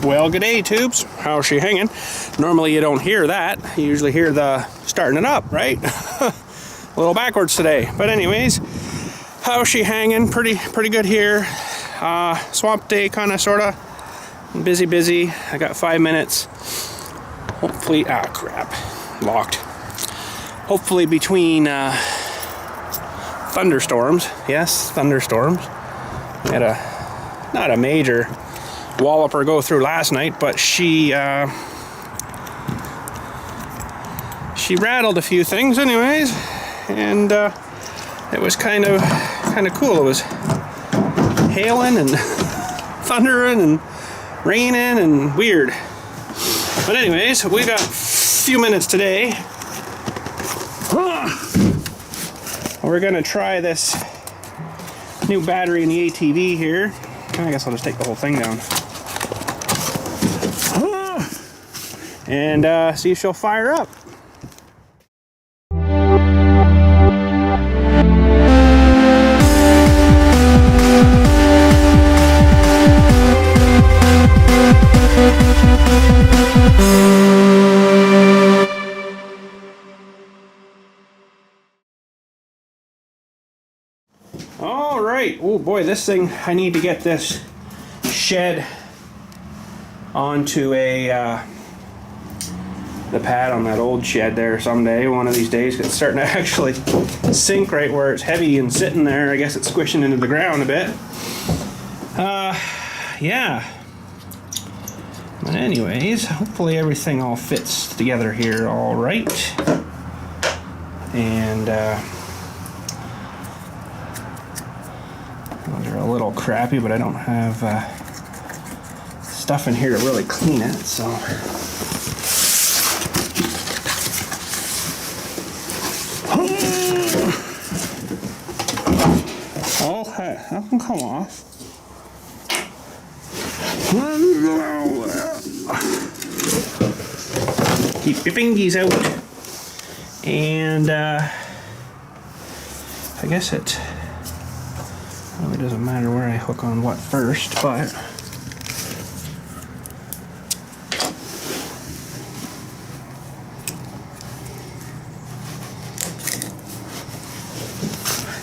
Well, g'day tubes. How's she hanging? Normally you don't hear that. You usually hear the starting it up, right? A little backwards today. But anyways, how's she hanging? Pretty good here. Swamp day, kind of, sort of. Busy. I got 5 minutes. Hopefully, crap. Locked. Hopefully between thunderstorms. Yes, thunderstorms. We had not a major walloper go through last night, but she rattled a few things anyways, and it was kind of cool. It was hailing and thundering and raining and weird. But anyways, we got a few minutes today. We're gonna try this new battery in the ATV here. I guess I'll just take the whole thing down. And see if she'll fire up. All right. Oh boy, this thing, I need to get this shed onto the pad on that old shed there someday, one of these days. It's starting to actually sink right where it's heavy and sitting there. I guess it's squishing into the ground a bit. Yeah. But anyways, hopefully everything all fits together here all right. And they're a little crappy, but I don't have stuff in here to really clean it, so. Oh, hey, that can come off. Keep your fingies out. And I guess it really doesn't matter where I hook on what first, but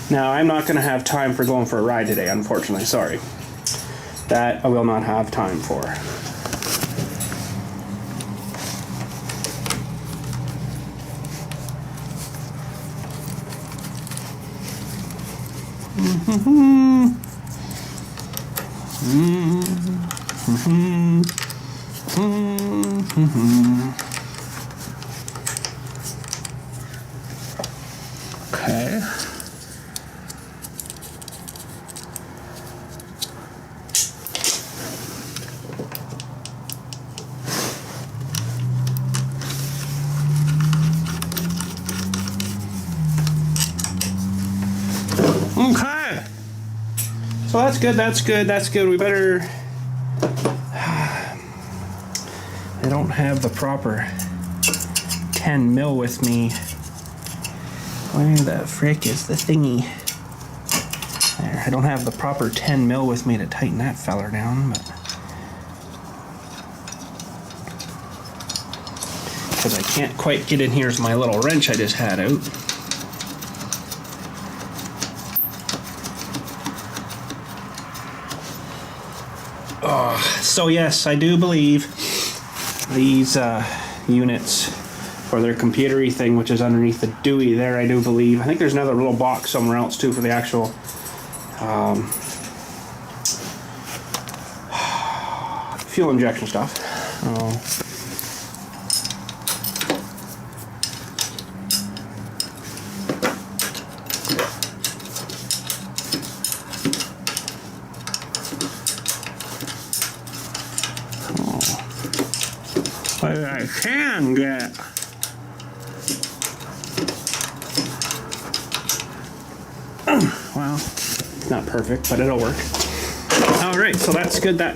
now, I'm not going to have time for going for a ride today, unfortunately. Sorry. That I will not have time for. Okay. Okay. So that's good. We better... I don't have the proper 10 mil with me. Where the frick is the thingy? There, I don't have the proper 10 mil with me to tighten that feller down, but... because I can't quite get in here with my little wrench I just had out. So yes, I do believe these units for their computery thing, which is underneath the Dewey there, I do believe. I think there's another little box somewhere else too for the actual fuel injection stuff. What I can get. Well, it's not perfect, but it'll work. Alright, so that's good. I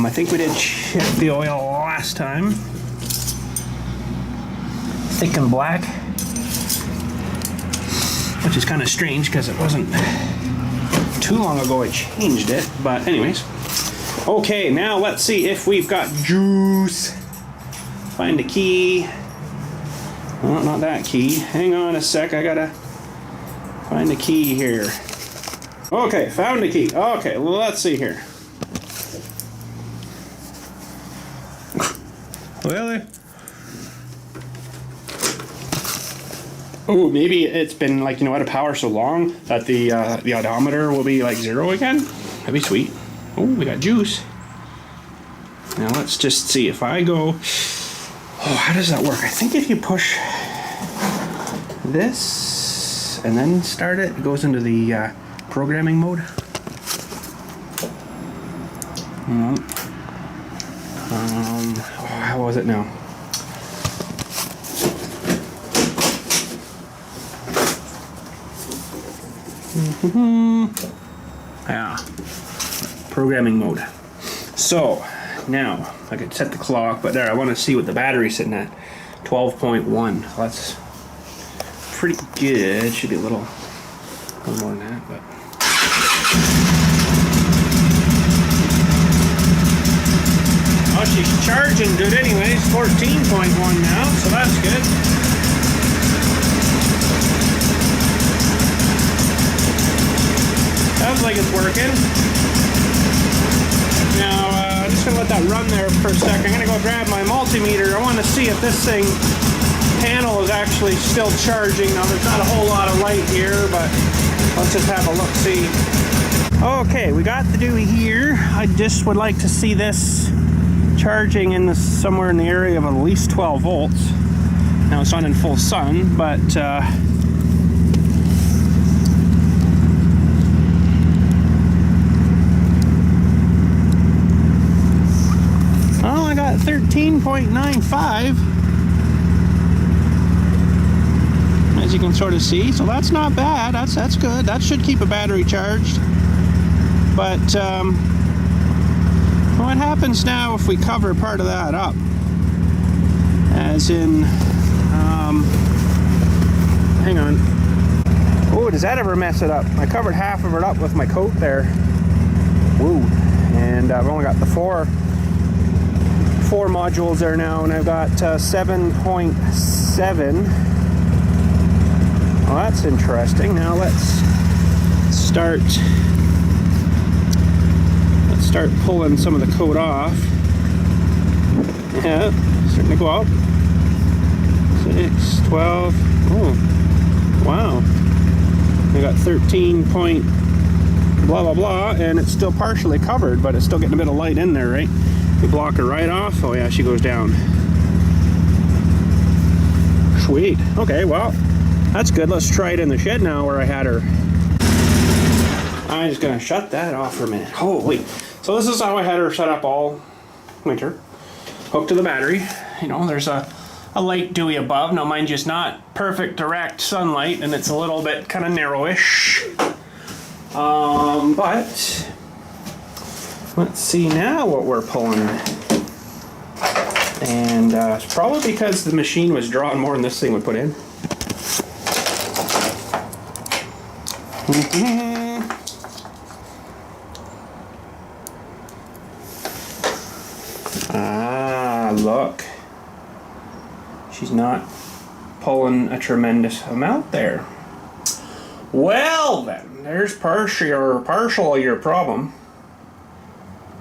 think we did check the oil last time. Thick and black. Which is kind of strange because it wasn't too long ago I changed it, but anyways. Okay, now let's see if we've got juice. Find a key. Oh, not that key. Hang on a sec, I gotta find a key here. Okay, found a key. Okay, well, let's see here. Really? Oh, maybe it's been like, out of power so long that the odometer will be like 0 again. That'd be sweet. Oh, we got juice. Now let's just see if I go. Oh, how does that work? I think if you push this and then start it, it goes into the programming mode. How was it now? Yeah, programming mode. So now I could set the clock, but there, I want to see what the battery's sitting at. 12.1. That's pretty good. Should be a little more than that, but. Oh, she's charging good anyways. 14.1 now, so that's good. Sounds like it's working. Now, I'm just going to let that run there for a second. I'm going to go grab my multimeter. I want to see if this panel is actually still charging. Now, there's not a whole lot of light here, but let's just have a look-see. Okay, we got the Dewey here. I just would like to see this charging in somewhere in the area of at least 12 volts. Now, it's not in full sun, but oh, I got 13.95, as you can sort of see. So that's not bad. That's good. That should keep a battery charged. But what happens now if we cover part of that up? As in, hang on. Oh, does that ever mess it up? I covered half of it up with my coat there. Woo. And I've only got the four modules there now, and I've got 7.7. Well, that's interesting. Now let's start pulling some of the coat off. Yeah, starting to go up. 6, 12. Oh, wow. We got 13 point blah blah blah, and it's still partially covered, but it's still getting a bit of light in there, right? We block her right off. Oh yeah, she goes down. Sweet. Okay, well, that's good. Let's try it in the shed now where I had her. I'm just gonna shut that off for a minute. Holy. So this is how I had her set up all winter. Hooked to the battery. There's a light Dewey above. Now mind you, it's not perfect direct sunlight, and it's a little bit kind of narrowish. But let's see now what we're pulling. And it's probably because the machine was drawing more than this thing would put in. Ah, look. She's not pulling a tremendous amount there. Well then, there's partial your problem.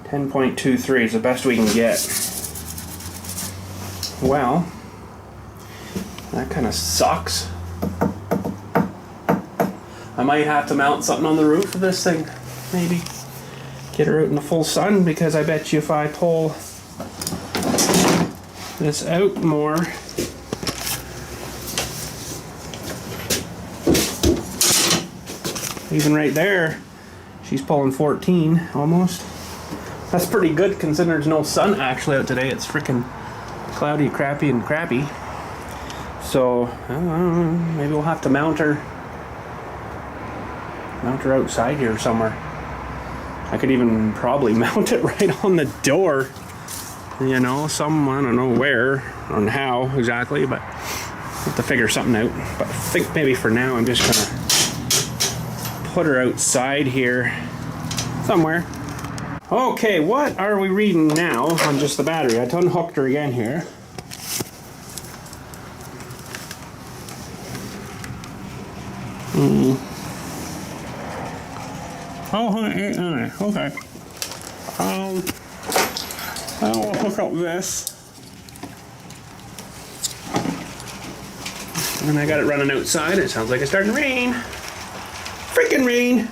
10.23 is the best we can get. Well, that kind of sucks. I might have to mount something on the roof of this thing. Maybe get her out in the full sun, because I bet you if I pull this out more, even right there, she's pulling 14 almost. That's pretty good considering there's no sun actually out today. It's freaking cloudy, crappy. So maybe we'll have to mount her outside here somewhere. I could even probably mount it right on the door. I don't know where and how exactly, but I'll have to figure something out. But I think maybe for now I'm just gonna put her outside here somewhere. Okay, what are we reading now on just the battery? I unhooked her again here. Oh, 809. Okay. I'll hook up this. And I got it running outside. It sounds like it's starting to rain. Freaking rain.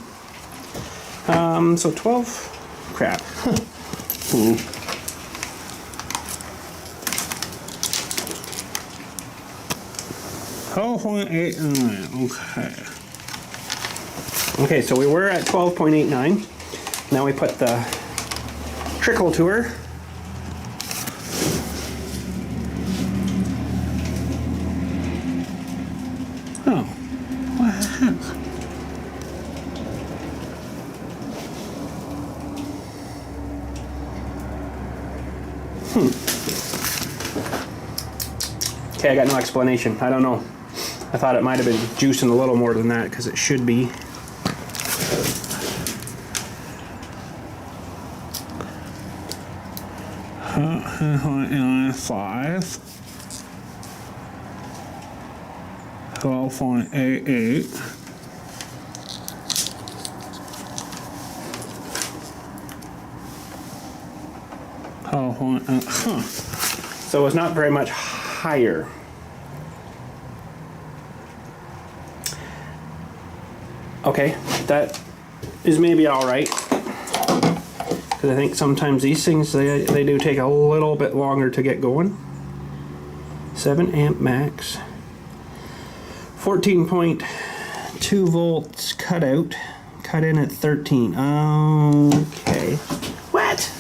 So 12. Crap. 12.89. Okay. Okay, so we were at 12.89. Now we put the trickle to her. Oh, what the heck? Okay, I got no explanation. I don't know. I thought it might have been juicing a little more than that because it should be. $5. 12.88. So it's not very much higher. Okay, that is maybe all right. Because I think sometimes these things, they do take a little bit longer to get going. 7 amp max. 14.2 volts cut out. Cut in at 13. Okay. What?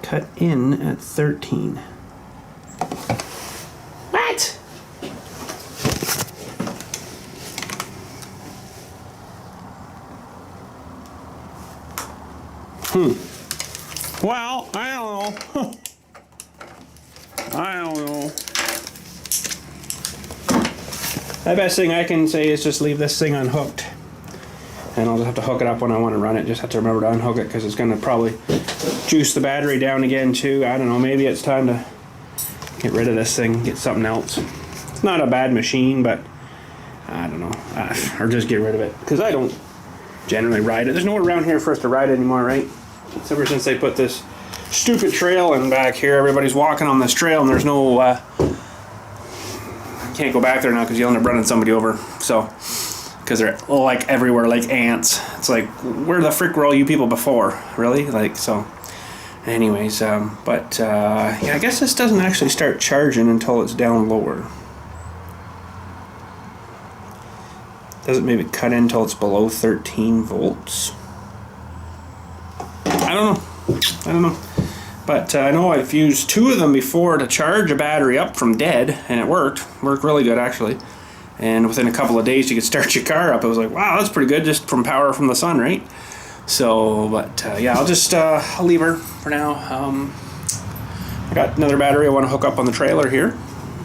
Cut in at 13. What? Well, I don't know. I don't know. The best thing I can say is just leave this thing unhooked. And I'll just have to hook it up when I want to run it. Just have to remember to unhook it because it's going to probably juice the battery down again too. I don't know, maybe it's time to get rid of this thing, get something else. It's not a bad machine, but I don't know. Or just get rid of it because I don't generally ride it. There's nowhere around here for us to ride anymore, right? It's ever since they put this stupid trail in back here. Everybody's walking on this trail and there's no can't go back there now because you'll end up running somebody over. So because they're like everywhere like ants. It's like, where the frick were all you people before? Really? Like, so anyways, yeah, I guess this doesn't actually start charging until it's down lower. Doesn't maybe cut in until it's below 13 volts. I don't know. But I know I've used 2 of them before to charge a battery up from dead, and it worked really good actually. And within a couple of days you could start your car up. It was like, wow, that's pretty good just from power from the sun, right? So, but yeah, I'll just I'll leave her for now. I got another battery I want to hook up on the trailer here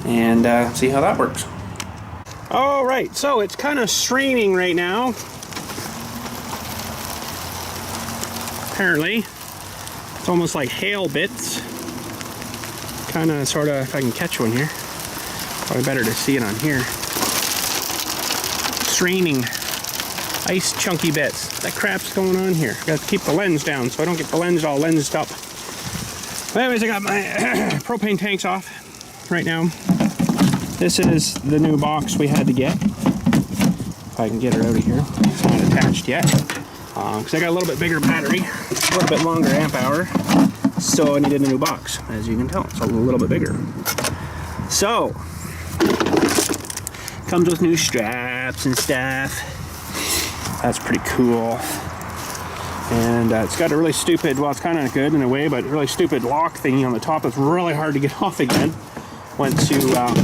and see how that works. All right, so it's kind of straining right now. Apparently, it's almost like hail bits. Kind of, sort of, if I can catch one here. Probably better to see it on here. Straining ice chunky bits. That crap's going on here. Got to keep the lens down so I don't get the lens all lensed up. Anyways, I got my propane tanks off right now. This is the new box we had to get. If I can get her out of here. It's not attached yet. Because I got a little bit bigger battery, a little bit longer amp hour. So I needed a new box, as you can tell. It's a little bit bigger. So, comes with new straps and stuff. That's pretty cool. And it's got a really stupid, well, it's kind of good in a way, but really stupid lock thingy on the top that's really hard to get off again once you got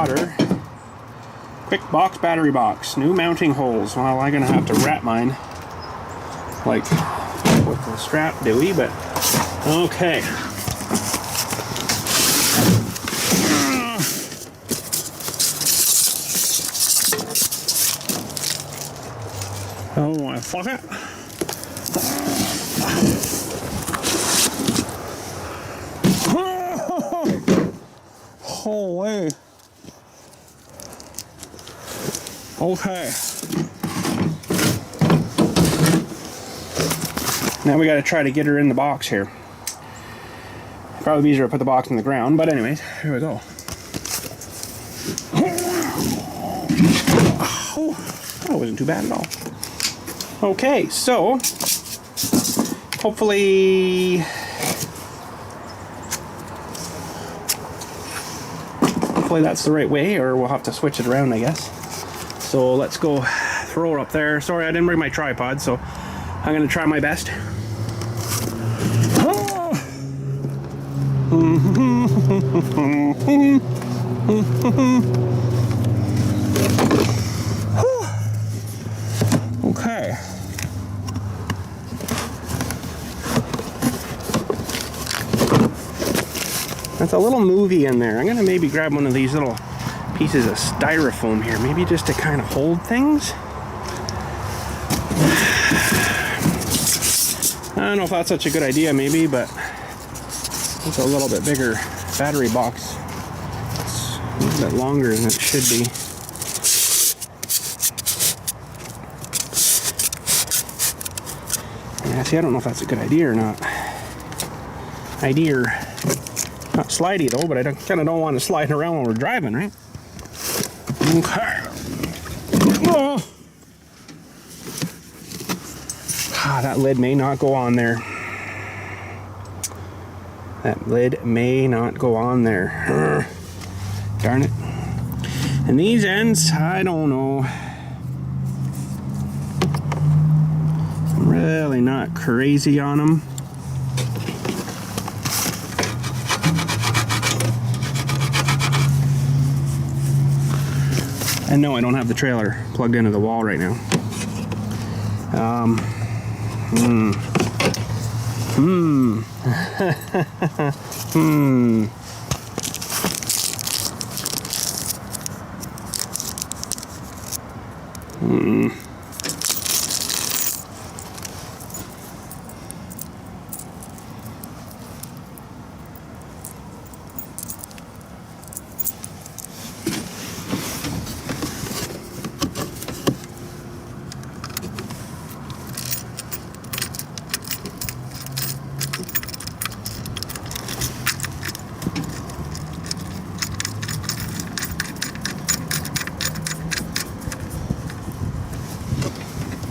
her. Quick box, battery box, new mounting holes. Well, I'm gonna have to wrap mine like with the strap dewey, but okay. Oh my fuck it. Holy. Okay. Now we got to try to get her in the box here. Probably be easier to put the box in the ground, but anyways, here we go. Oh, that wasn't too bad at all. Okay, so hopefully that's the right way, or we'll have to switch it around, I guess. So let's go throw her up there. Sorry, I didn't bring my tripod, so I'm gonna try my best. Okay. That's a little movie in there. I'm gonna maybe grab one of these little pieces of styrofoam here, maybe just to kind of hold things. I don't know if that's such a good idea, maybe, but it's a little bit bigger battery box. It's a little bit longer than it should be. Yeah, see, I don't know if that's a good idea or not. Not slidey though, but I kind of don't want to slide around when we're driving, right? Okay. Oh. That lid may not go on there. That lid may not go on there. Darn it. And these ends, I don't know. I'm really not crazy on them. And no, I don't have the trailer plugged into the wall right now.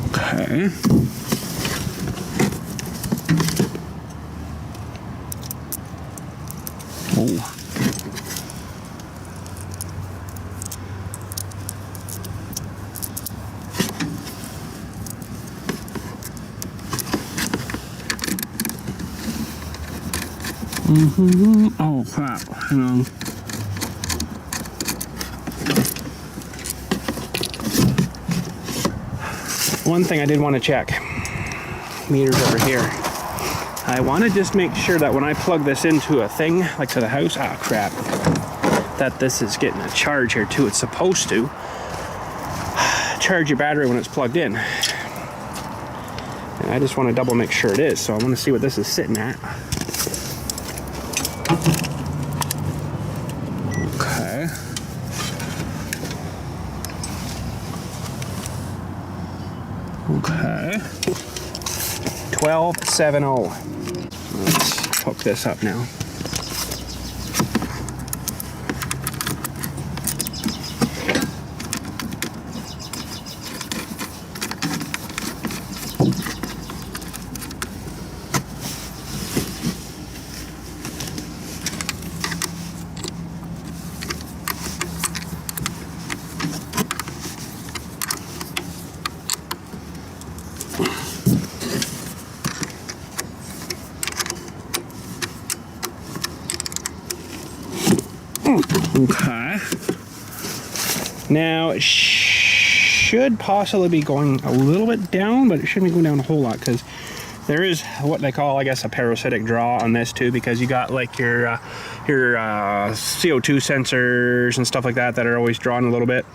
Okay. Oh. Oh crap, hang on. One thing I did want to check. Meters over here. I want to just make sure that when I plug this into a thing, like to the house, oh crap, that this is getting a charge here too. It's supposed to charge your battery when it's plugged in. And I just want to double make sure it is. So I want to see what this is sitting at. Okay. Okay. 1270. Let's hook this up now. Okay. Now it should possibly be going a little bit down, but it shouldn't be going down a whole lot because there is what they call, I guess, a parasitic draw on this too, because you got like your CO2 sensors and stuff like that that are always drawn a little bit.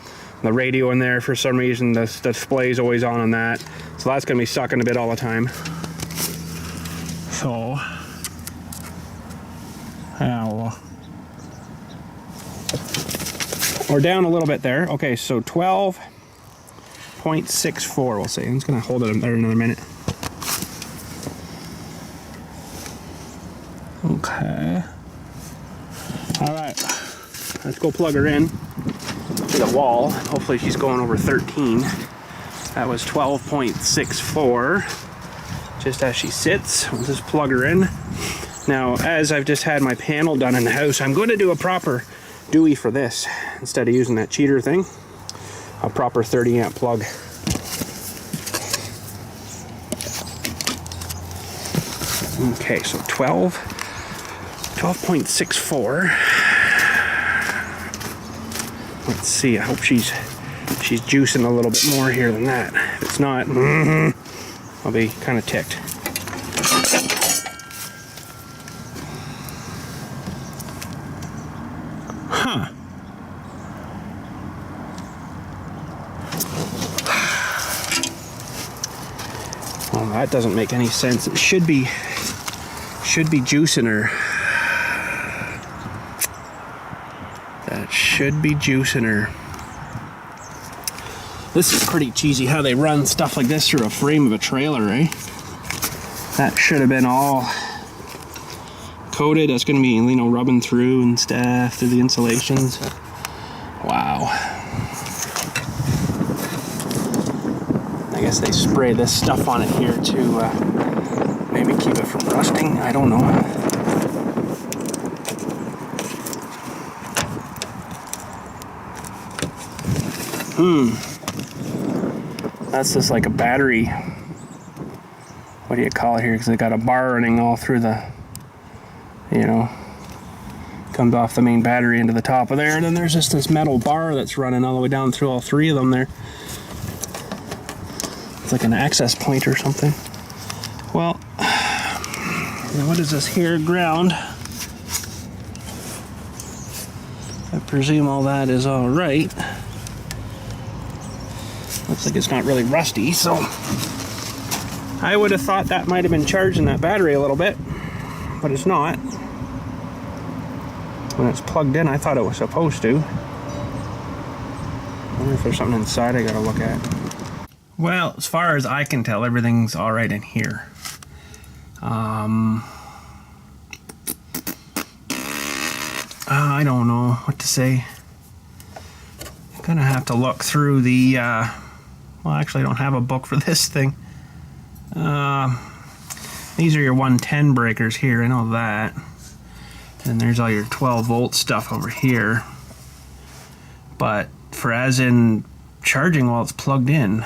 the radio in there for some reason. The display is always on that, so that's going to be sucking a bit all the time. So we're down a little bit there. Okay, so 12.64 we'll say. I'm just going to hold it there another minute. Okay. All right, let's go plug her in to the wall. Hopefully she's going over 13. That was 12.64. Just as she sits, we'll just plug her in. Now, as I've just had my panel done in the house, I'm going to do a proper Dewey for this. Instead of using that cheater thing, a proper 30 amp plug. Okay, so 12.64. Let's see, I hope she's juicing a little bit more here than that. If it's not, I'll be kind of ticked. Huh. Well, that doesn't make any sense. It should be juicing her. That should be juicing her. This is pretty cheesy how they run stuff like this through a frame of a trailer, eh? That should have been all coated. That's going to be, you know, rubbing through and stuff through the insulations. Wow. I guess they spray this stuff on it here to maybe keep it from rusting. I don't know. That's just like a battery. What do you call it here? Because they got a bar running all through the, you know, comes off the main battery into the top of there, and then there's just this metal bar that's running all the way down through all three of them there. It's like an access point or something. Well, now what is this here? Ground. I presume all that is all right. Looks like it's not really rusty, so I would have thought that might have been charging that battery a little bit, but it's not. When it's plugged in, I thought it was supposed to. I wonder if there's something inside I gotta look at. Well, as far as I can tell, everything's all right in here. I don't know what to say. I'm gonna have to look through the, well, actually I don't have a book for this thing. These are your 110 breakers here, I know that. And there's all your 12 volt stuff over here. But for as in charging while it's plugged in,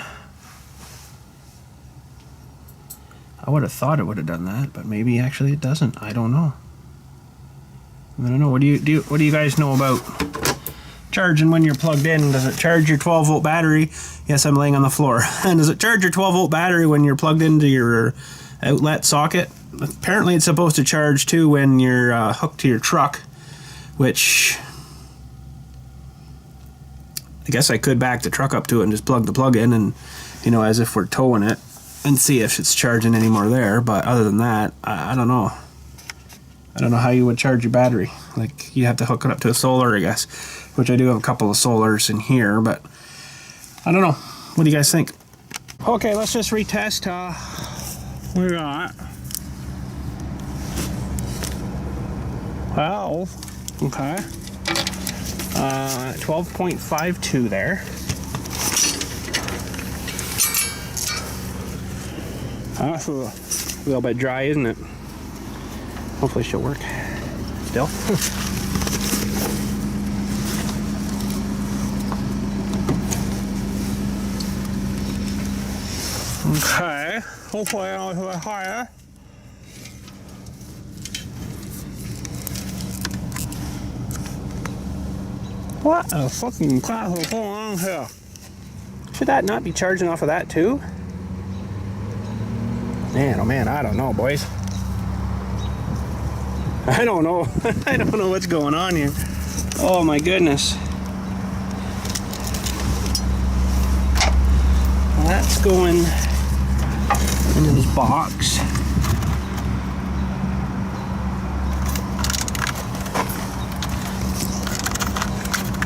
I would have thought it would have done that, but maybe actually it doesn't. I don't know. I don't know. What do you guys know about charging when you're plugged in? Does it charge your 12 volt battery? Yes, I'm laying on the floor. And does it charge your 12 volt battery when you're plugged into your outlet socket? Apparently it's supposed to charge too when you're hooked to your truck, which I guess I could back the truck up to it and just plug the plug in, and, you know, as if we're towing it, and see if it's charging anymore there. But other than that, I don't know. I don't know how you would charge your battery. Like, you have to hook it up to a solar, I guess, which I do have a couple of solars in here, but I don't know. What do you guys think? Okay, let's just retest. We got 12. Okay. 12.52 there. That's a little bit dry, isn't it? Hopefully she'll work still. Okay, hopefully I don't have higher. What a fucking crap is going on here? Should that not be charging off of that too? Man, oh man, I don't know, boys. I don't know. I don't know what's going on here. Oh my goodness. that's going into this box.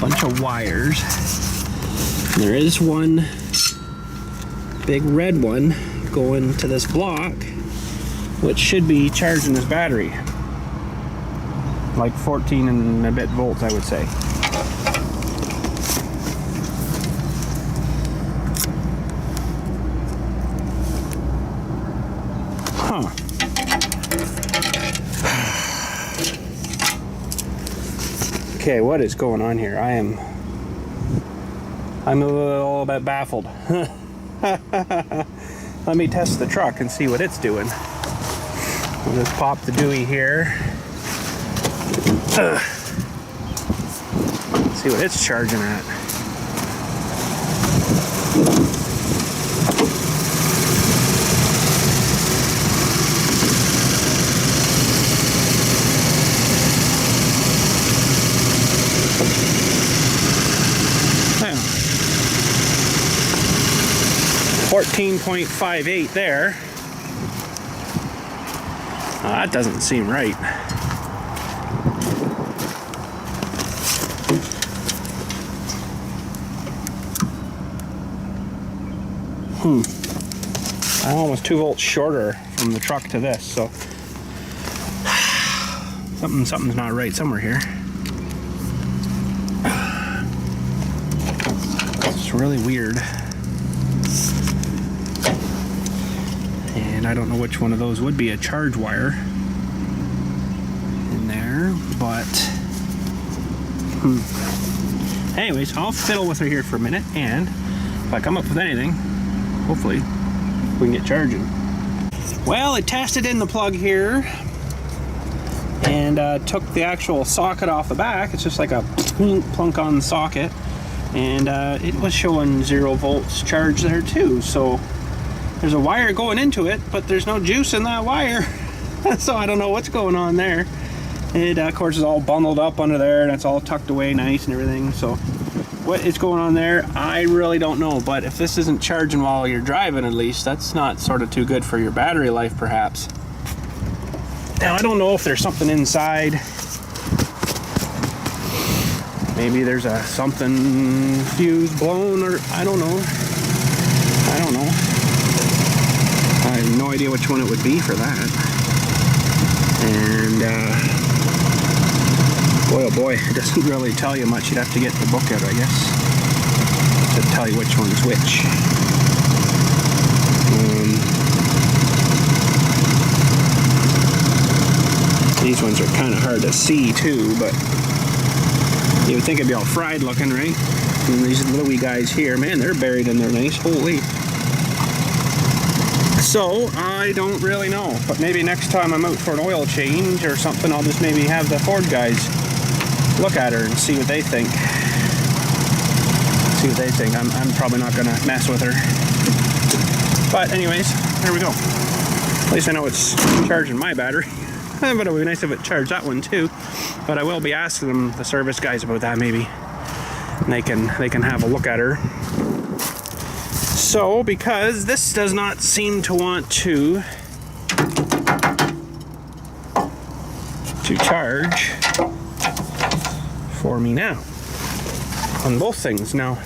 Bunch of wires. There is one big red one going to this block, which should be charging this battery. Like 14 and a bit volts, I would say. Huh. Okay, what is going on here? I'm a little bit baffled. Let me test the truck and see what it's doing. We'll just pop the Dewey here. See what it's charging at. Well, 14.58 there. That doesn't seem right. I'm almost 2 volts shorter from the truck to this, so something's not right somewhere here. It's really weird. And I don't know which one of those would be a charge wire in there, but anyways, I'll fiddle with her here for a minute, and if I come up with anything, hopefully we can get charging. Well, I tested in the plug here and took the actual socket off the back. It's just like a plunk on the socket, and it was showing 0 volts charge there too. So there's a wire going into it, but there's no juice in that wire. So I don't know what's going on there. It of course is all bundled up under there, and it's all tucked away nice and everything. So what is going on there, I really don't know. But if this isn't charging while you're driving, at least that's not sort of too good for your battery life, perhaps. Now I don't know if there's something inside. Maybe there's a something fuse blown, or I don't know. I have no idea which one it would be for that. And boy, oh boy, it doesn't really tell you much. You'd have to get the book out, I guess, to tell you which one's which. These ones are kind of hard to see too, but you would think it'd be all fried looking, right? And these little wee guys here, man, they're buried in there nice. Holy. So I don't really know, but maybe next time I'm out for an oil change or something, I'll just maybe have the Ford guys look at her and see what they think. I'm probably not gonna mess with her. But anyways, there we go. At least I know it's charging my battery. But it would be nice if it charged that one too. But I will be asking them, the service guys, about that maybe. And they can have a look at her. So, because this does not seem to want to charge for me now on both things. Now,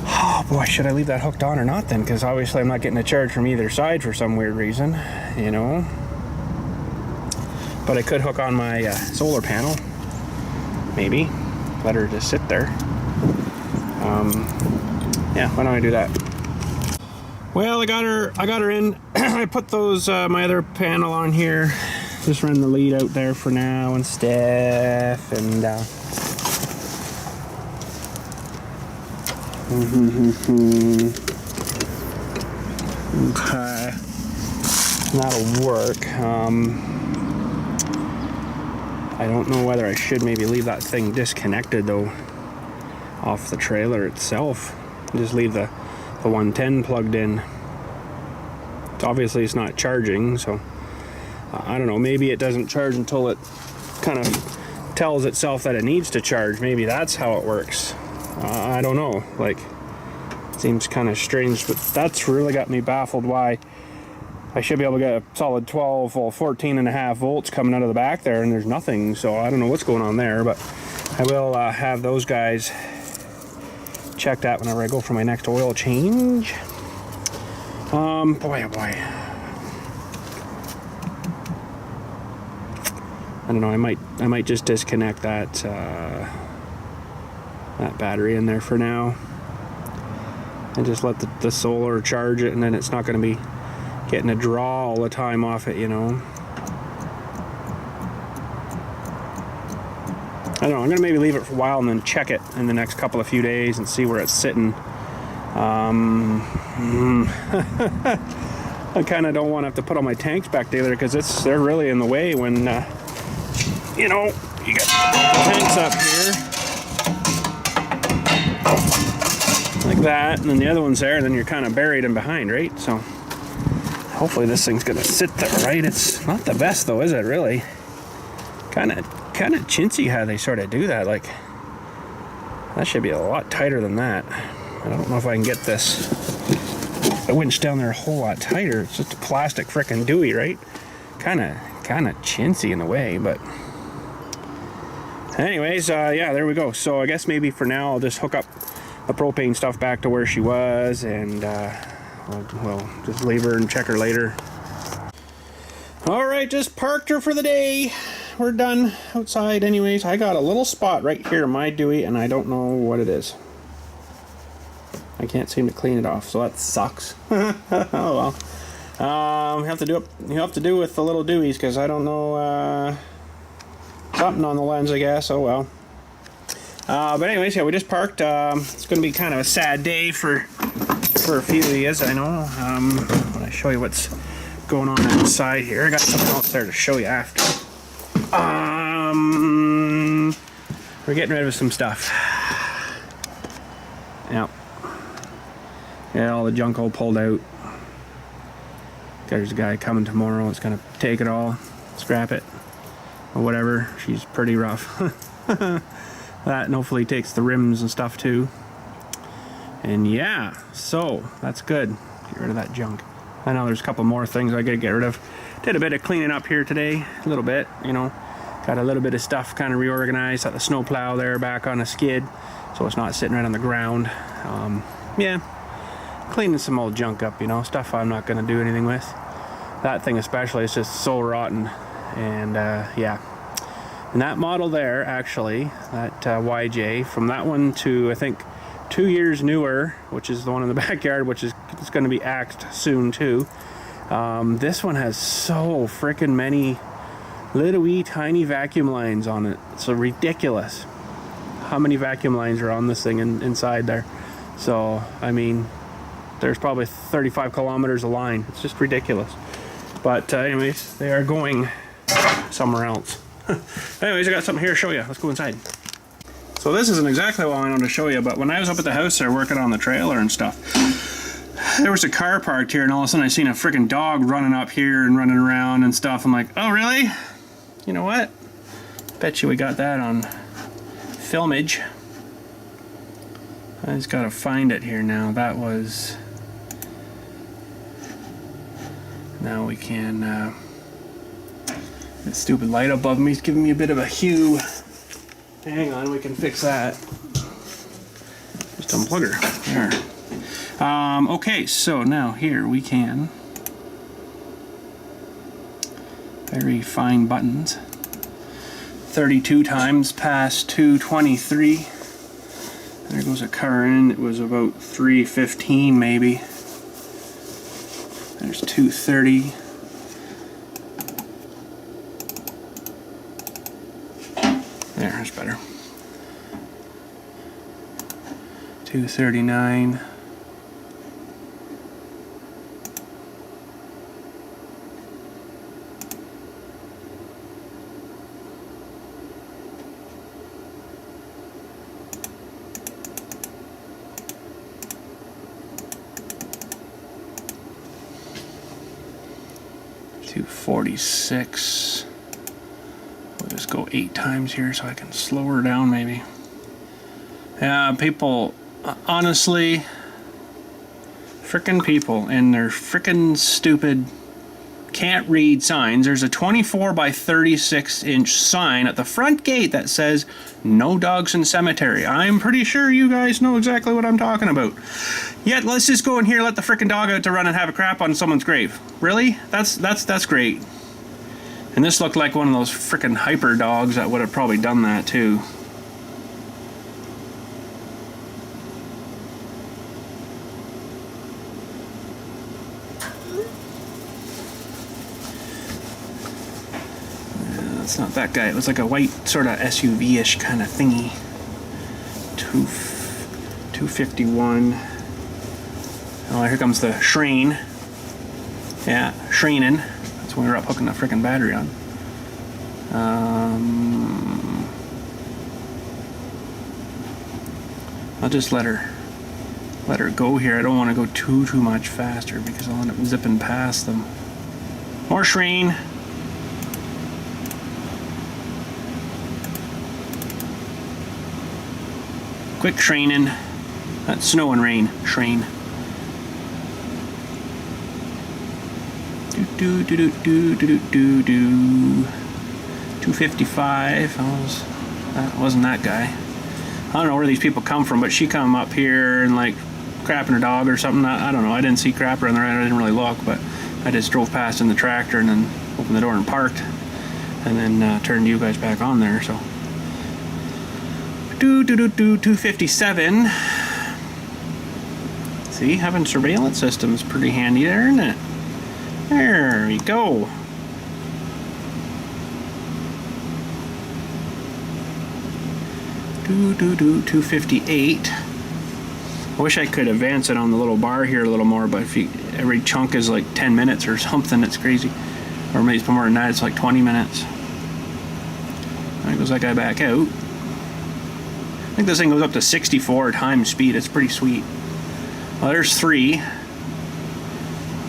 oh boy, should I leave that hooked on or not then? Because obviously I'm not getting a charge from either side for some weird reason, you know. But I could hook on my solar panel, maybe. Let her just sit there. Yeah, why don't I do that? Well, I got her in. I put those my other panel on here. Just run the lead out there for now and stuff, and okay, that'll work. I don't know whether I should maybe leave that thing disconnected though off the trailer itself. Just leave the 110 plugged in. Obviously it's not charging, so I don't know, maybe it doesn't charge until it kind of tells itself that it needs to charge. Maybe that's how it works. I don't know, like, Seems kind of strange, but that's really got me baffled why I should be able to get a solid 12, well, 14.5 volts coming out of the back there, and there's nothing. So I don't know what's going on there, but I will have those guys check that whenever I go for my next oil change. Boy, oh boy. I don't know. I might just disconnect that that battery in there for now, and just let the solar charge it, and then it's not going to be getting a draw all the time off it, you know. I don't know. I'm going to maybe leave it for a while and then check it in the next couple of few days and see where it's sitting. I kind of don't want to have to put all my tanks back together because they're really in the way when you know, you got the tanks up here like that, and then the other one's there, and then you're kind of buried in behind, right? So hopefully this thing's gonna sit there right. It's not the best though, is it? Really, kind of chintzy how they sort of do that. Like, that should be a lot tighter than that. I don't know if I can get this winch down there a whole lot tighter. It's just a plastic frickin' Dewey, right? Kind of chintzy in a way, but anyways, yeah, there we go. So I guess maybe for now I'll just hook up the propane stuff back to where she was, and we'll just leave her and check her later. All right, just parked her for the day. We're done outside anyways. I got a little spot right here in my Dewey, and I don't know what it is. I can't seem to clean it off, so that sucks. Oh well. You have to do with the little Deweys, because I don't know, something on the lens, I guess. Oh well. But anyways, yeah, we just parked. It's going to be kind of a sad day for a few of you, I know. When I show you what's going on inside here, I got something else there to show you after. We're getting rid of some stuff. Yep. Yeah, all the junk all pulled out. There's a guy coming tomorrow. It's gonna take it all, scrap it, or whatever. She's pretty rough. That, and hopefully takes the rims and stuff too. And yeah, so that's good. Get rid of that junk. I know there's a couple more things I gotta get rid of. Did a bit of cleaning up here today, a little bit, you know. Got a little bit of stuff kind of reorganized. Got the snow plow there back on a skid, so it's not sitting right on the ground. Yeah, cleaning some old junk up, you know, stuff I'm not gonna do anything with. That thing especially is just so rotten, and yeah. And that model there, actually, that YJ, from that one to I think 2 years newer, which is the one in the backyard, which is it's going to be axed soon too. This one has so freaking many little wee tiny vacuum lines on it. It's ridiculous how many vacuum lines are on this thing inside there. So I mean, there's probably 35 kilometers of line. It's just ridiculous. But anyways, they are going somewhere else. Anyways, I got something here to show you. Let's go inside. So this isn't exactly what I wanted to show you, but when I was up at the house there working on the trailer and stuff, there was a car parked here, and all of a sudden I seen a freaking dog running up here and running around and stuff. I'm like, oh really? You know what? Bet you we got that on filmage. I just gotta find it here now. That was... Now we can... That stupid light above me is giving me a bit of a hue. Hang on, we can fix that. Just unplug her. There. Okay, so now here we can... Very fine buttons. 32 times past 223. There goes a current. It was about 315 maybe. There's 230. There's better. 239. .246. We'll just go 8 times here so I can slow her down maybe. Yeah, people, honestly, Frickin' people and their frickin' stupid can't read signs. There's a 24 by 36 inch sign at the front gate that says no dogs in cemetery. I'm pretty sure you guys know exactly what I'm talking about. Yet let's just go in here, let the frickin' dog out to run and have a crap on someone's grave. Really? That's great. And this looked like one of those frickin' hyper dogs that would have probably done that too. It's not that guy. It was like a white sort of SUV-ish kind of thingy. 251. Oh, here comes the Shrine. Yeah, Shrining. That's when we were up hooking the frickin' battery on. I'll just let her go here. I don't want to go too much faster because I'll end up zipping past them. More Shrine. Quick training. That's snow and rain. Train. 255. That wasn't that guy. I don't know where these people come from, but she come up here and like crapping her dog or something. I don't know. I didn't see crapper on there. I didn't really look, but I just drove past in the tractor and then opened the door and parked, and then turned you guys back on there. So. 257. See, having surveillance systems pretty handy there, isn't it? There we go. Do 258. I wish I could advance it on the little bar here a little more, but if every chunk is like 10 minutes or something, it's crazy. Or maybe more than that, it's like 20 minutes. There goes that guy back out. I think this thing goes up to 64 times speed. It's pretty sweet. Well, there's 3.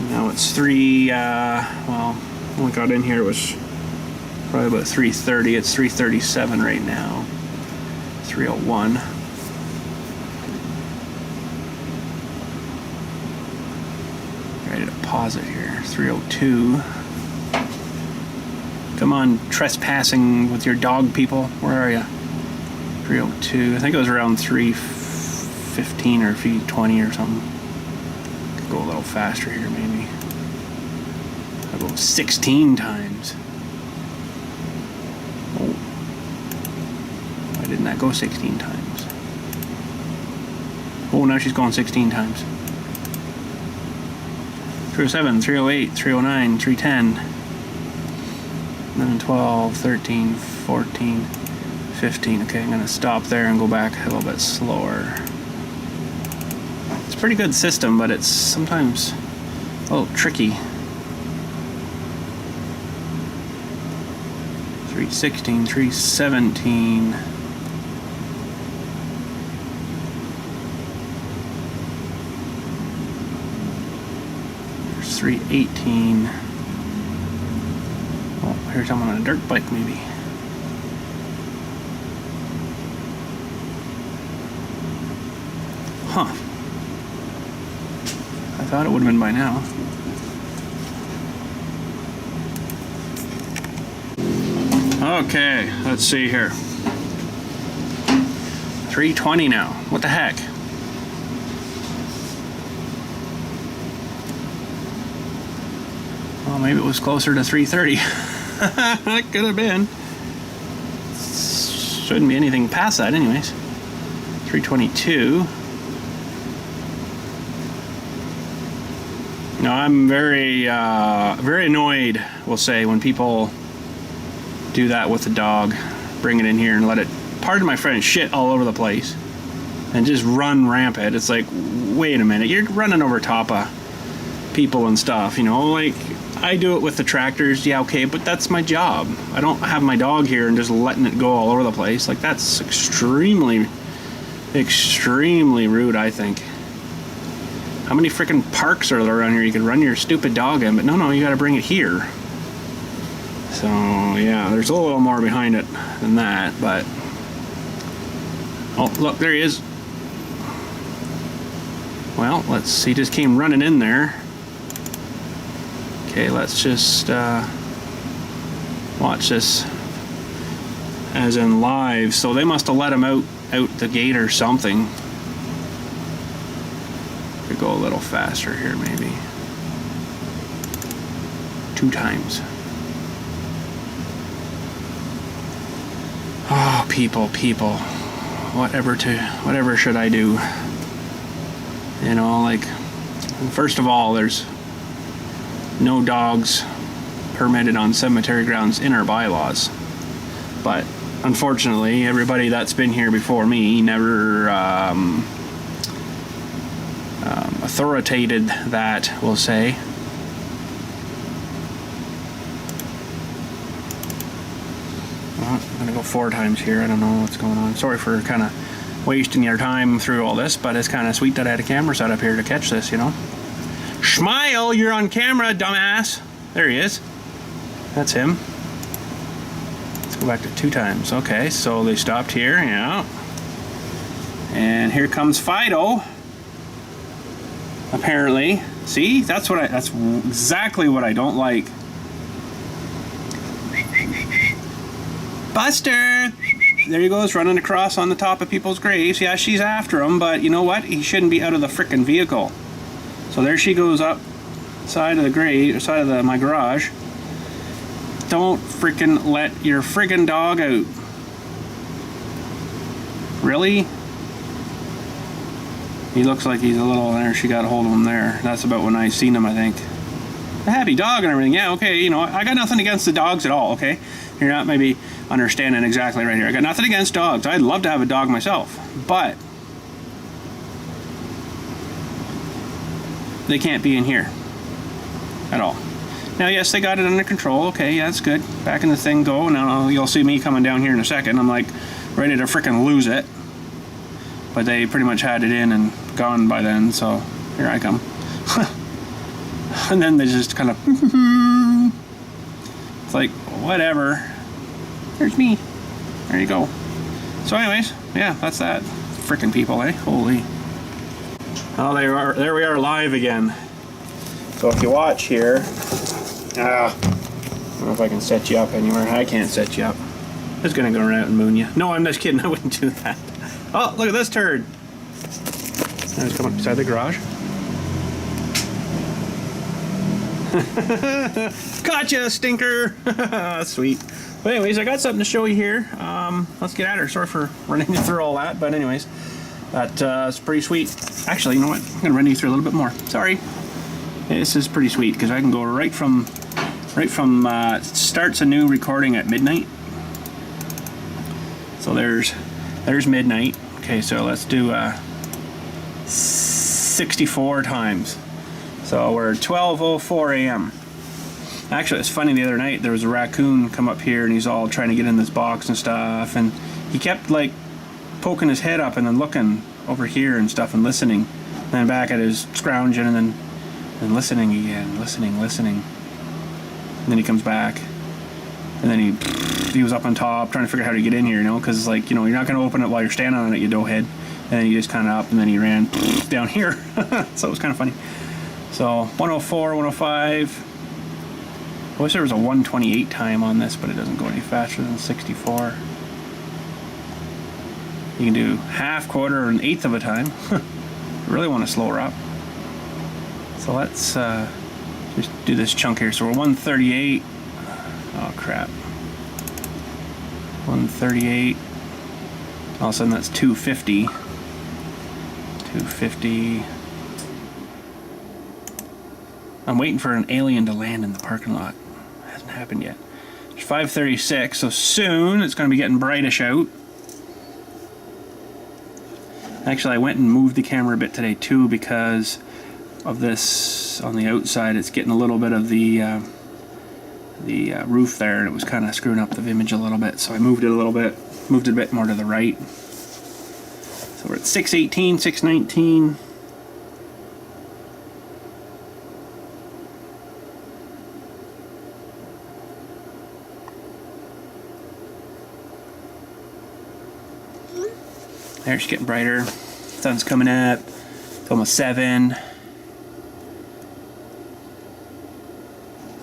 Now it's 3, well, when we got in here it was probably about 330. It's 337 right now. 301. Ready to pause it here. 302. Come on, trespassing with your dog, people. Where are you? 302. I think it was around 315 or 320 or something. Could go a little faster here, maybe. I'll go 16 times. Oh. Why didn't that go 16 times? Oh, now she's going 16 times. 307, 308, 309, 310, 11, 12, 13, 14, 15. Okay, I'm going to stop there and go back a little bit slower. It's a pretty good system, but it's sometimes a little tricky. 316, 317. There's 318. Oh, here's someone on a dirt bike, maybe. Huh. I thought it would have been by now. Okay, let's see here. 320 now. What the heck? Well, maybe it was closer to 330. That could have been. Shouldn't be anything past that anyways. 322. No, I'm very annoyed, we'll say, when people do that with the dog. Bring it in here and let it, pardon my French, shit all over the place. And just run rampant. It's like, wait a minute, you're running over top of people and stuff, you know? Like, I do it with the tractors, yeah, okay, but that's my job. I don't have my dog here and just letting it go all over the place. Like, that's extremely rude, I think. How many freaking parks are there around here you can run your stupid dog in? But no, you gotta bring it here. So, yeah, there's a little more behind it than that, but... Oh, look, there he is. Well, let's see, just came running in there. Okay, let's just watch this as in live. So they must have let him out the gate or something. Could go a little faster here, maybe. 2 times. Oh, people. Whatever should I do? You know, like, first of all, there's no dogs permitted on cemetery grounds in our bylaws. But unfortunately, everybody that's been here before me never authoritated that, we'll say. Well, I'm gonna go 4 times here. I don't know what's going on. Sorry for kind of wasting your time through all this, but it's kind of sweet that I had a camera set up here to catch this, you know. Smile, you're on camera, dumbass. There he is. That's him. Let's go back to 2 times. Okay, so they stopped here, yeah. And here comes Fido. Apparently. See, that's exactly what I don't like. Buster! There he goes, running across on the top of people's graves. Yeah, she's after him, but you know what? He shouldn't be out of the frickin' vehicle. So there she goes up side of the grave, side of my garage. Don't frickin' let your friggin' dog out. Really? He looks like he's a little, there she got a hold of him there. That's about when I seen him, I think. A happy dog and everything, yeah, okay, you know, I got nothing against the dogs at all, okay? You're not maybe understanding exactly right here. I got nothing against dogs. I'd love to have a dog myself, but they can't be in here at all. Now, yes, they got it under control. Okay, yeah, that's good. Back in the thing go. Now you'll see me coming down here in a second. I'm like ready to frickin' lose it. But they pretty much had it in and gone by then, so here I come. And then they just kind of it's like, whatever. There's me. There you go. So anyways, yeah, that's that. Frickin' people, eh? Holy. Oh, there we are live again. So if you watch here, I don't know if I can set you up anywhere. I can't set you up. I'm just gonna go around and moon you. No, I'm just kidding. I wouldn't do that. Oh, look at this turd. Now he's coming up beside the garage. Gotcha, stinker. Sweet. But anyways, I got something to show you here. Let's get at her. Sorry for running you through all that, but anyways, that's pretty sweet. Actually, you know what? I'm gonna run you through a little bit more. Sorry. This is pretty sweet because I can go right from starts a new recording at midnight. So there's midnight. Okay, so let's do 64 times. So we're at 12:04 a.m. Actually, it's funny, the other night there was a raccoon come up here and he's all trying to get in this box and stuff, and he kept like poking his head up and then looking over here and stuff and listening, and then back at his scrounging and then listening again, listening. And then he comes back, and then he was up on top trying to figure out how to get in here, you know, because like, you know, you're not going to open it while you're standing on it, you doughhead. And then he just kind of up, and then he ran down here. So it was kind of funny. So 104, 105. I wish there was a 128 time on this, but it doesn't go any faster than 64. You can do half, quarter, or an eighth of a time. You really want to slow her up. So let's just do this chunk here. So we're 138. Oh crap. 138. All of a sudden that's 250. 250. I'm waiting for an alien to land in the parking lot. It hasn't happened yet. It's 5:36, so soon it's going to be getting brightish out. Actually, I went and moved the camera a bit today too because of this on the outside. It's getting a little bit of the roof there, and it was kind of screwing up the image a little bit. So I moved it a little bit, moved it a bit more to the right. So we're at 618, 619. There, it's getting brighter. Sun's coming up. It's almost 7.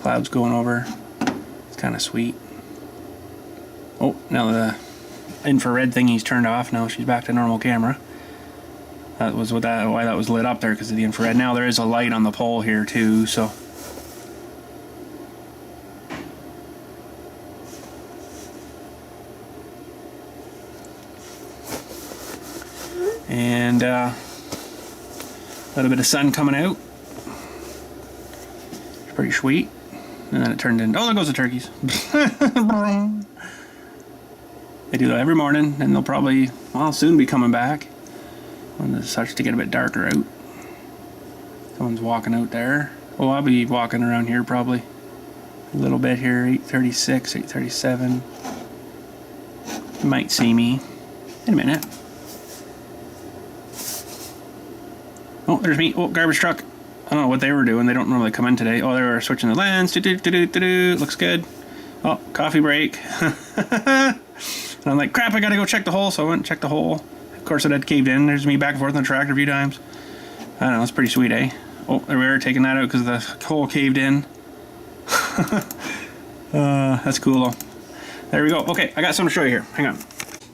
Clouds going over. It's kind of sweet. Oh, now the infrared thingy's turned off. Now she's back to normal camera. That was why that was lit up there, because of the infrared. Now there is a light on the pole here too, so. And a little bit of sun coming out. It's pretty sweet. And then it turned in. Oh, there goes the turkeys. They do that every morning, and they'll probably, well, soon be coming back when it starts to get a bit darker out. Someone's walking out there. Oh, I'll be walking around here probably a little bit here. 8:36, 8:37. You might see me in a minute. Oh, there's me. Oh, garbage truck. I don't know what they were doing. They don't normally come in today. Oh, they were switching the lens. Looks good. Oh, coffee break. And I'm like, crap, I gotta go check the hole. So I went and checked the hole. Of course, it had caved in. There's me back and forth on the tractor a few times. I don't know, it's pretty sweet, eh? Oh, there we are, taking that out because the hole caved in. That's cool, though. There we go. Okay, I got something to show you here. Hang on.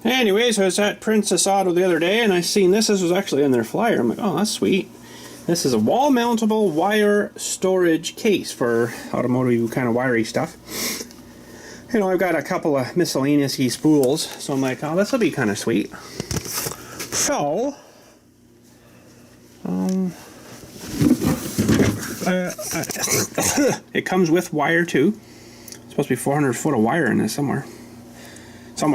Anyways, I was at Princess Auto the other day, and I seen this. This was actually in their flyer. I'm like, oh, that's sweet. This is a wall-mountable wire storage case for automotive kind of wiry stuff. You know, I've got a couple of miscellaneous spools, so I'm like, oh, this will be kind of sweet. So, it comes with wire too. It's supposed to be 400 foot of wire in this somewhere. So,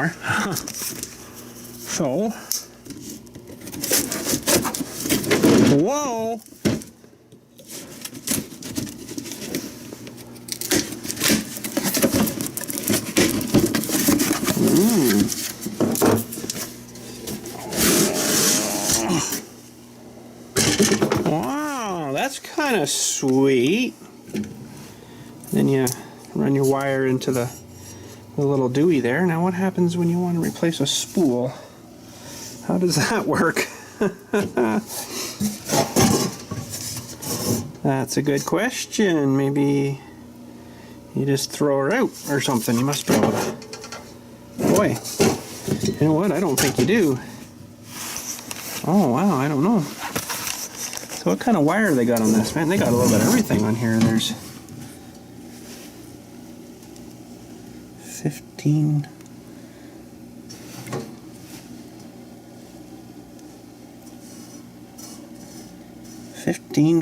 whoa! Wow, that's kind of sweet. Then you run your wire into the little dewey there. Now what happens when you want to replace a spool? How does that work? That's a good question. Maybe you just throw her out or something. You must be able to. Boy, you know what? I don't think you do. Oh, wow, I don't know. So what kind of wire they got on this? Man, they got a little bit of everything on here. There's 15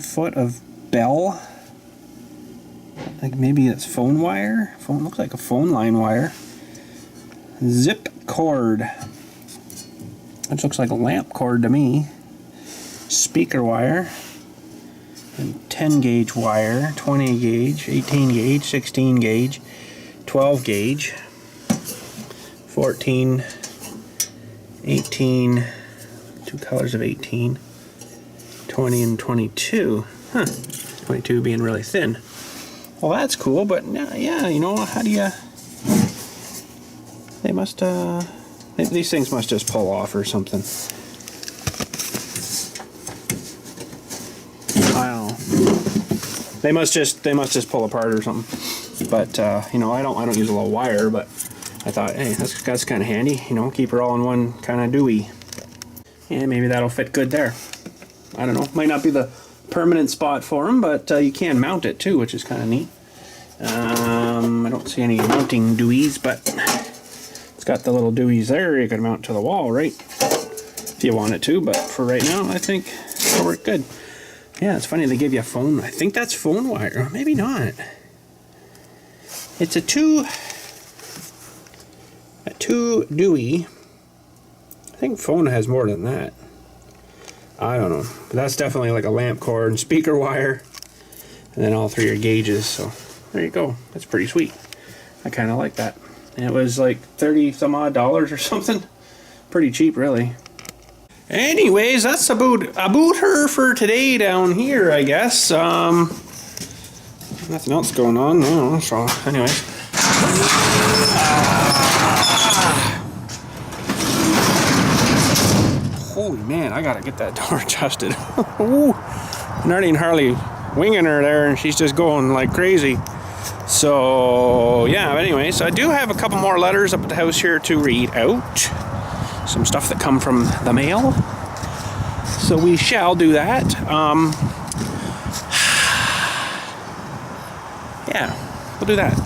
foot of Bell. Like maybe it's phone wire. Phone looks like a phone line wire. Zip cord. Which looks like a lamp cord to me. Speaker wire. And 10 gauge wire. 20 gauge, 18 gauge, 16 gauge, 12 gauge, 14, 18, two colors of 18, 20 and 22. Huh. 22 being really thin. Well, that's cool, but yeah, you know, how do you... They must, these things must just pull off or something. Wow. They must just pull apart or something. But, you know, I don't use a little wire, but I thought, hey, that's kind of handy, you know, keep her all in one kind of dewey. Yeah, maybe that'll fit good there. I don't know, might not be the permanent spot for them, but you can mount it too, which is kind of neat. I don't see any mounting deweys, but it's got the little deweys there. You could mount to the wall, right? If you want it to, but for right now, I think it'll work good. Yeah, it's funny they give you a phone. I think that's phone wire. Maybe not. It's a two dewey. I think phone has more than that. I don't know. But that's definitely like a lamp cord and speaker wire. And then all three are gauges. So there you go. That's pretty sweet. I kind of like that. And it was like 30 some odd dollars or something. Pretty cheap, really. Anyways, that's about her for today down here, I guess. Nothing else going on. No, so anyways. Holy Holy man, I gotta get that door adjusted. Ooh, not even hardly winging her there, and she's just going like crazy. So yeah, but anyways, I do have a couple more letters up at the house here to read out. Some stuff that come from the mail. So we shall do that. Yeah, we'll do that.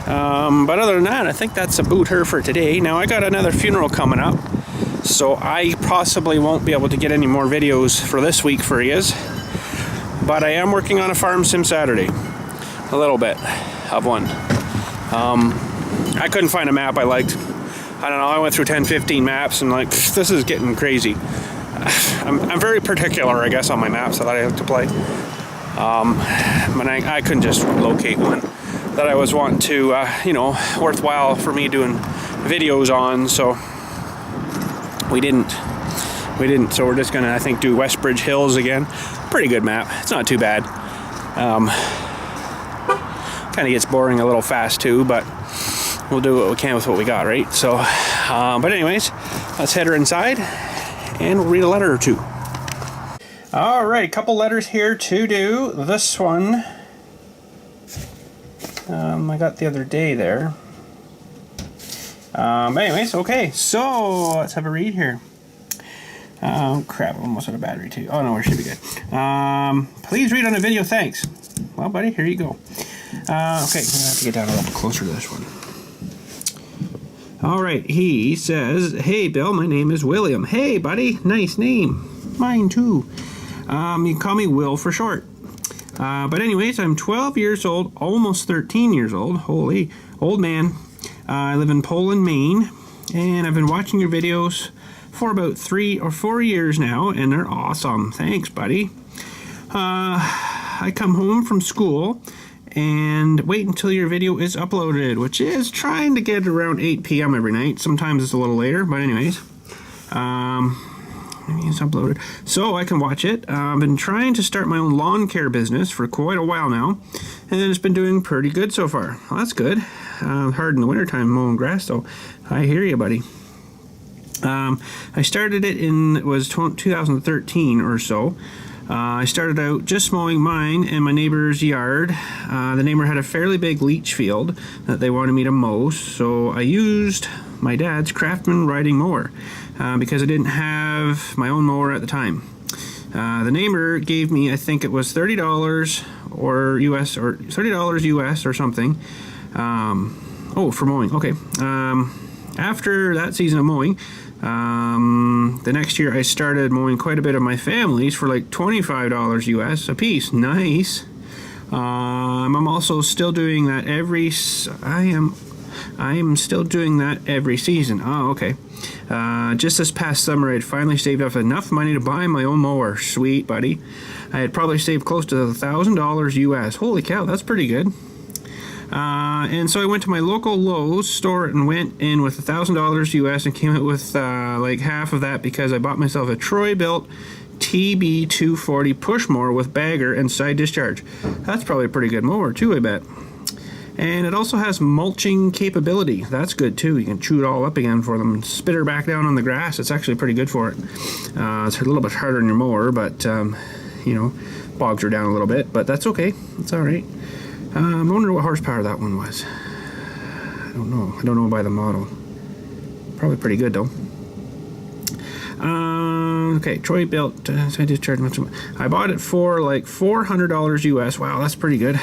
But other than that, I think that's about her for today. Now I got another funeral coming up, so I possibly won't be able to get any more videos for this week for yous. But I am working on a farm sim Saturday. A little bit of one. I couldn't find a map I liked. I don't know, I went through 10-15 maps and like, this is getting crazy. I'm very particular, I guess, on my maps that I like to play. But I couldn't just locate one that I was wanting to, you know, worthwhile for me doing videos on, so we didn't. So we're just gonna, I think, do Westbridge Hills again. Pretty good map. It's not too bad. Kind of gets boring a little fast too, but we'll do what we can with what we got, right? So, but anyways, let's head her inside and we'll read a letter or two. All right, couple letters here to do. This one I got the other day there. Anyways, okay, so let's have a read here. Crap, almost out of battery too. Oh no, it should be good. Please read on a video, thanks. Well, buddy, here you go. Okay, I'm gonna have to get down a little closer to this one. All right, he says, "Hey, Bill, my name is William." Hey, buddy, nice name. Mine too. You can call me Will for short. But anyways, I'm 12 years old, almost 13 years old. Holy, old man. I live in Poland, Maine, and I've been watching your videos for about 3 or 4 years now, and they're awesome. Thanks, buddy. I come home from school and wait until your video is uploaded, which is trying to get around 8 p.m. every night. Sometimes it's a little later, but anyways. Maybe it's uploaded, so I can watch it. I've been trying to start my own lawn care business for quite a while now, and it's been doing pretty good so far. Well, that's good. Hard in the wintertime mowing grass, so I hear you, buddy. I started it in, it was 2013 or so. I started out just mowing mine and my neighbor's yard. The neighbor had a fairly big leach field that they wanted me to mow, so I used my dad's Craftsman riding mower because I didn't have my own mower at the time. The neighbor gave me, I think it was $30 or US, or $30 US or something. Oh, for mowing, okay. After that season of mowing, the next year I started mowing quite a bit of my family's for like $25 US a piece. Nice. I'm also still doing that I am still doing that every season. Oh, okay. Just this past summer, I'd finally saved up enough money to buy my own mower. Sweet, buddy. I had probably saved close to $1,000 US. Holy cow, that's pretty good. And so I went to my local Lowe's store and went in with $1,000 US and came out with like half of that because I bought myself a Troy-built TB240 push mower with bagger and side discharge. That's probably a pretty good mower too, I bet. And it also has mulching capability. That's good too. You can chew it all up again for them and spit her back down on the grass. It's actually pretty good for it. It's a little bit harder on your mower, but you know, bogs her down a little bit, but that's okay. It's all right. I wonder what horsepower that one was. I don't know. I don't know by the model. Probably pretty good though. Okay, Troy built. I just charged much. I bought it for like $400 US. Wow, that's pretty good.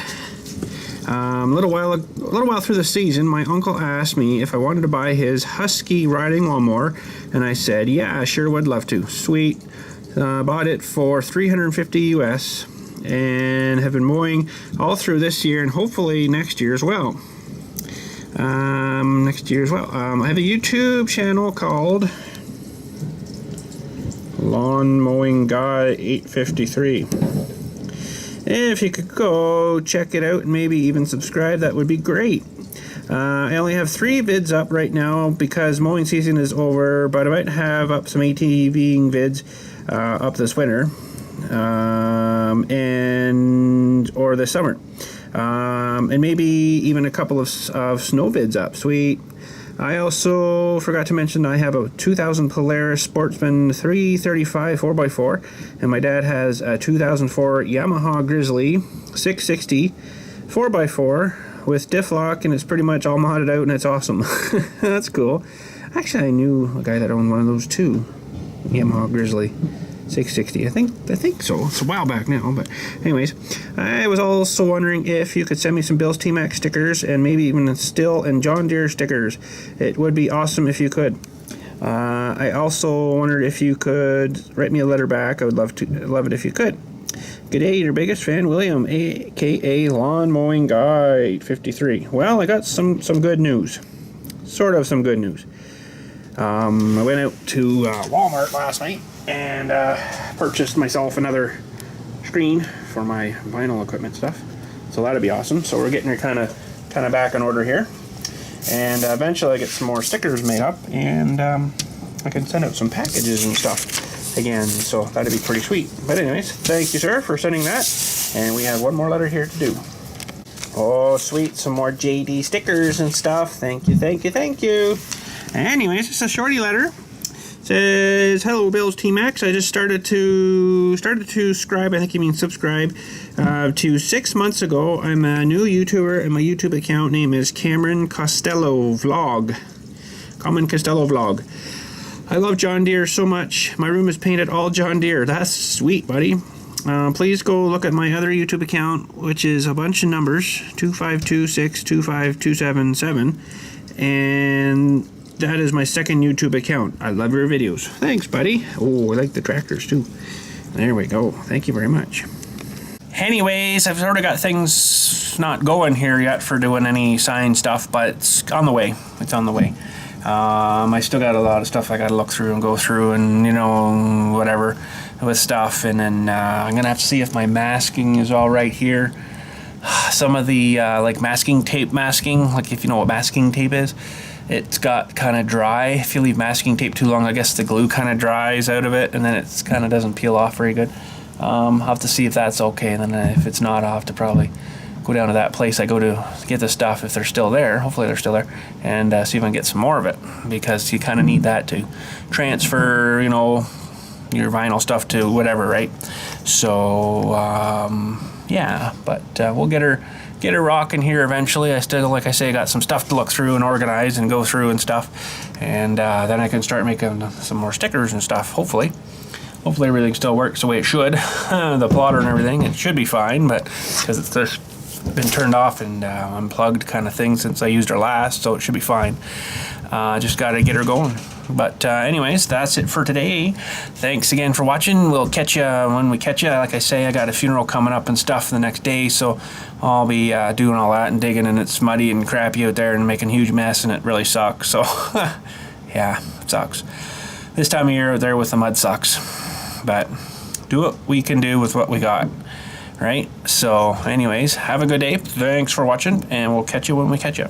A little while through the season, my uncle asked me if I wanted to buy his Husky riding lawnmower, and I said, yeah, I sure would love to. Sweet. Bought it for $350 US, and have been mowing all through this year and hopefully next year as well. I have a YouTube channel called LawnMowingGuy 853. If you could go check it out and maybe even subscribe, that would be great. I only have 3 vids up right now because mowing season is over, but I might have up some ATVing vids up this winter or this summer, and maybe even a couple of snow vids up. Sweet. I also forgot to mention I have a 2000 Polaris Sportsman 335 4x4, and my dad has a 2004 Yamaha Grizzly 660 4x4 with diff lock, and it's pretty much all modded out, and it's awesome. That's cool. Actually, I knew a guy that owned one of those too, Yamaha Grizzly 660. I think so. It's a while back now, but anyways, I was also wondering if you could send me some BILLSTMAXX stickers and maybe even Still and John Deere stickers. It would be awesome if you could. I also wondered if you could write me a letter back. I would love it if you could. G'day, your biggest fan, William, aka LawnMowingGuy 53. Well, I got some good news. Sort of some good news. I went out to Walmart last night and purchased myself another screen for my vinyl equipment stuff. So that'd be awesome. So we're getting her kind of back in order here, and eventually I get some more stickers made up, and I can send out some packages and stuff again. So that'd be pretty sweet. But anyways, thank you, sir, for sending that. And we have one more letter here to do. Oh, sweet, some more JD stickers and stuff. Thank you, thank you, thank you. Anyways, it's a shorty letter. It says, hello BILLSTMAXX. I just started to subscribe. I think you mean subscribe to 6 months ago. I'm a new YouTuber, and my YouTube account name is cameroncostellovlog. cameroncostellovlog. I love John Deere so much. My room is painted all John Deere. That's sweet, buddy. Please go look at my other YouTube account, which is a bunch of numbers, 252625277, and that is my second YouTube account. I love your videos. Thanks, buddy. Oh, I like the tractors too. There we go. Thank you very much. Anyways, I've sort of got things not going here yet for doing any sign stuff, but it's on the way. It's on the way. I still got a lot of stuff I got to look through and go through, and whatever with stuff, and then I'm gonna have to see if my masking is all right here. Some of the like masking tape masking, like if you know what masking tape is, it's got kind of dry. If you leave masking tape too long, I guess the glue kind of dries out of it, and then it's kind of doesn't peel off very good. I'll have to see if that's okay, and then if it's not, I'll have to probably go down to that place I go to get the stuff if they're still there. Hopefully they're still there, and see if I can get some more of it, because you kind of need that to transfer, your vinyl stuff to whatever, right? So yeah, but we'll get her rocking here eventually. I still, like I say, got some stuff to look through and organize and go through and stuff, and then I can start making some more stickers and stuff. Hopefully everything still works the way it should. The plotter and everything, it should be fine, but because it's just been turned off and unplugged kind of thing since I used her last, so it should be fine. Just got to get her going. But anyways, that's it for today. Thanks again for watching. We'll catch you when we catch you. Like I say, I got a funeral coming up and stuff the next day, so I'll be doing all that and digging, and it's muddy and crappy out there and making a huge mess, and it really sucks. So yeah, it sucks. This time of year out there with the mud sucks, but do what we can do with what we got, right? So anyways, have a good day. Thanks for watching, and we'll catch you when we catch you.